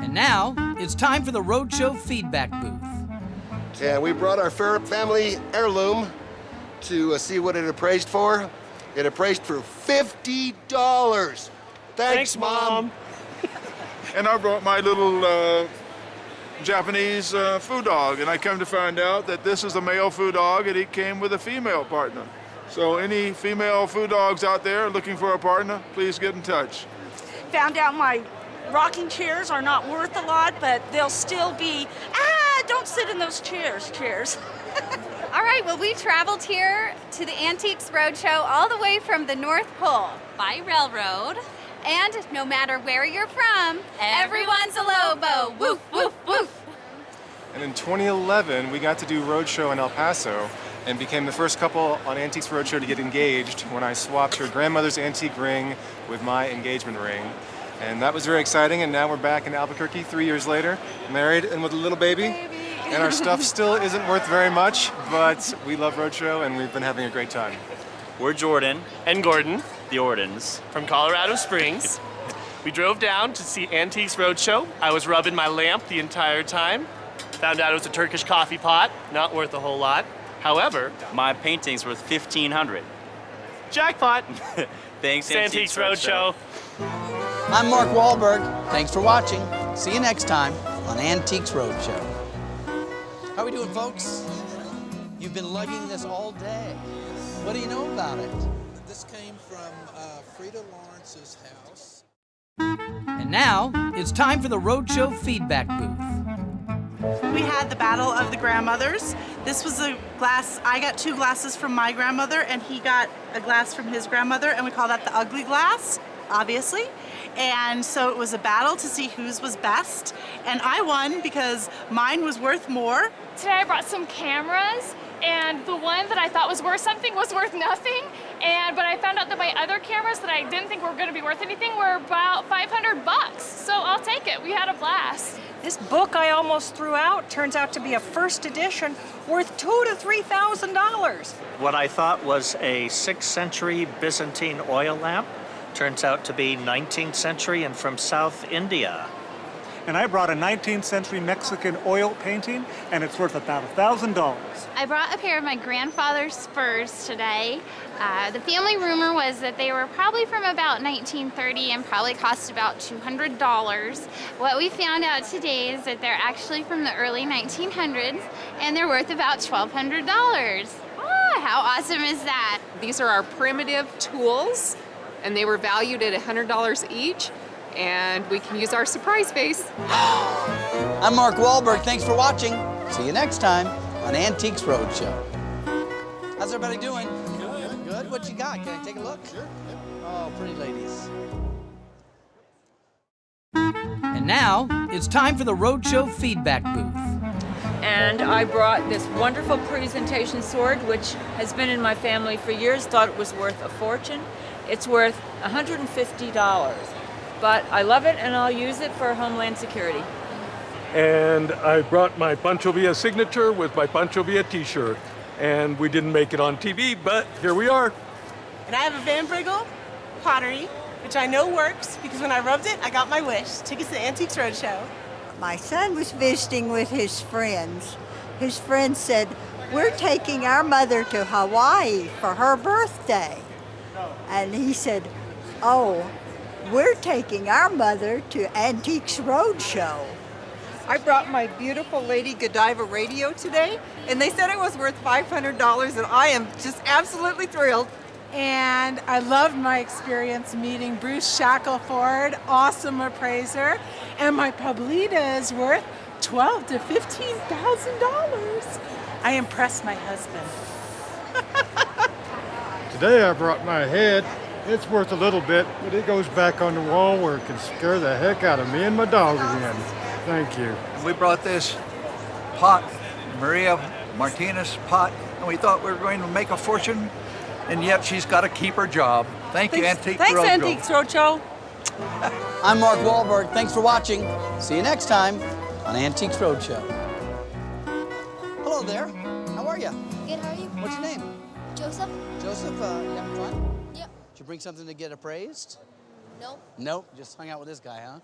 And now, it's time for the Roadshow feedback booth. And we brought our family heirloom to see what it appraised for. It appraised for $50. Thanks, Mom. And I brought my little Japanese food dog, and I come to find out that this is a male food dog, and he came with a female partner. So any female food dogs out there looking for a partner, please get in touch. Found out my rocking chairs are not worth a lot, but they'll still be, don't sit in those chairs. All right, well, we traveled here to the Antiques Roadshow all the way from the North Pole by railroad. And no matter where you're from, everyone's a Lobo. Woof, woof, woof. And in 2011, we got to do Roadshow in El Paso and became the first couple on Antiques Roadshow to get engaged when I swapped her grandmother's antique ring with my engagement ring. And that was very exciting, and now we're back in Albuquerque 3 years later, married and with a little baby. And our stuff still isn't worth very much, but we love Roadshow and we've been having a great time. We're Jordan and Gordon, the Ordens, from Colorado Springs. We drove down to see Antiques Roadshow. I was rubbing my lamp the entire time. Found out it was a Turkish coffee pot, not worth a whole lot. However, my painting's worth $1,500. Jackpot. Thanks, Antiques Roadshow. I'm Mark Wahlberg. Thanks for watching. See you next time on Antiques Roadshow. How we doing, folks? You've been lugging this all day. What do you know about it? This came from Frida Lawrence's house. And now, it's time for the Roadshow feedback booth. We had the Battle of the Grandmothers. This was a glass, I got 2 glasses from my grandmother, and he got a glass from his grandmother, and we call that the ugly glass, obviously. And so it was a battle to see whose was best, and I won because mine was worth more. Today I brought some cameras, and the one that I thought was worth something was worth nothing. But I found out that my other cameras that I didn't think were going to be worth anything were about $500. So I'll take it. We had a blast. This book I almost threw out turns out to be a first edition worth $2,000 to $3,000. What I thought was a 6th century Byzantine oil lamp turns out to be 19th century and from South India. And I brought a 19th century Mexican oil painting, and it's worth about $1,000. I brought a pair of my grandfather's spurs today. The family rumor was that they were probably from about 1930 and probably cost about $200. What we found out today is that they're actually from the early 1900s, and they're worth about $1,200. How awesome is that? These are our primitive tools, and they were valued at $100 each. And we can use our surprise face. I'm Mark Wahlberg. Thanks for watching. See you next time on Antiques Roadshow. How's everybody doing? Good. Good? What you got? Can I take a look? Sure. Oh, pretty ladies. And now, it's time for the Roadshow feedback booth. And I brought this wonderful presentation sword, which has been in my family for years, thought it was worth a fortune. It's worth $150. But I love it, and I'll use it for Homeland Security. And I brought my Pancho Villa signature with my Pancho Villa t-shirt. And we didn't make it on TV, but here we are. And I have a Van Briggle pottery, which I know works because when I rubbed it, I got my wish. Took us to the Antiques Roadshow. My son was visiting with his friends. His friends said, "We're taking our mother to Hawaii for her birthday." And he said, "Oh, we're taking our mother to Antiques Roadshow." I brought my beautiful Lady Godiva radio today, and they said it was worth $500, and I am just absolutely thrilled. And I loved my experience meeting Bruce Shackelford, awesome appraiser, and my Pablita is worth $12,000 to $15,000. I impressed my husband. Today I brought my head. It's worth a little bit, but it goes back on the wall where it can scare the heck out of me and my dog again. Thank you. We brought this pot, Maria Martinez pot, and we thought we were going to make a fortune, and yet she's got to keep her job. Thank you, Antiques Roadshow. Thanks, Antiques Roadshow. I'm Mark Wahlberg. Thanks for watching. See you next time on Antiques Roadshow. Hello there. How are you? Good, how are you? What's your name? Joseph. Joseph, you having fun? Yep. Did you bring something to get appraised? Nope. Nope, just hung out with this guy, huh?